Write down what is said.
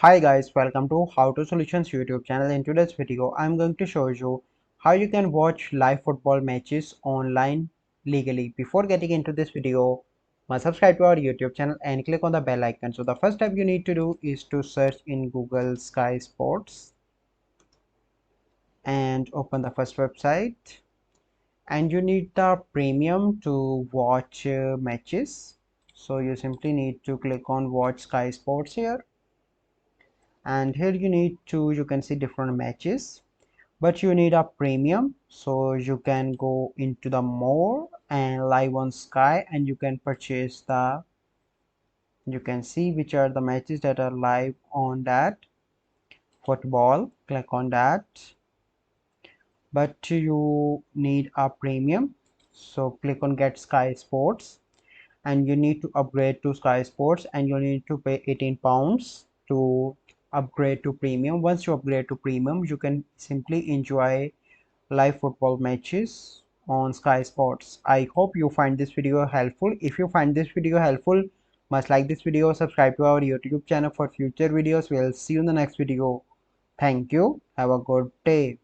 Hi guys, welcome to How to Solutions YouTube channel. In today's video, I'm going to show you how you can watch live football matches online legally. Before getting into this video, must subscribe to our YouTube channel and click on the bell icon. So the first step you need to do is to search in Google Sky Sports and open the first website. And you need the premium to watch matches. So you simply need to click on Watch Sky Sports here, and here you can see different matches, but you need a premium, so you can go into the more and live on Sky, and you can purchase you can see which are the matches that are live on that football. Click on that, but you need a premium, so click on Get Sky Sports, and you need to upgrade to Sky Sports, and you need to pay 18 pounds to upgrade to premium. Once you upgrade to premium, you can simply enjoy live football matches on Sky Sports. I hope you find this video helpful. If you find this video helpful, must like this video, subscribe to our YouTube channel for future videos. We'll see you in the next video. Thank you. Have a good day.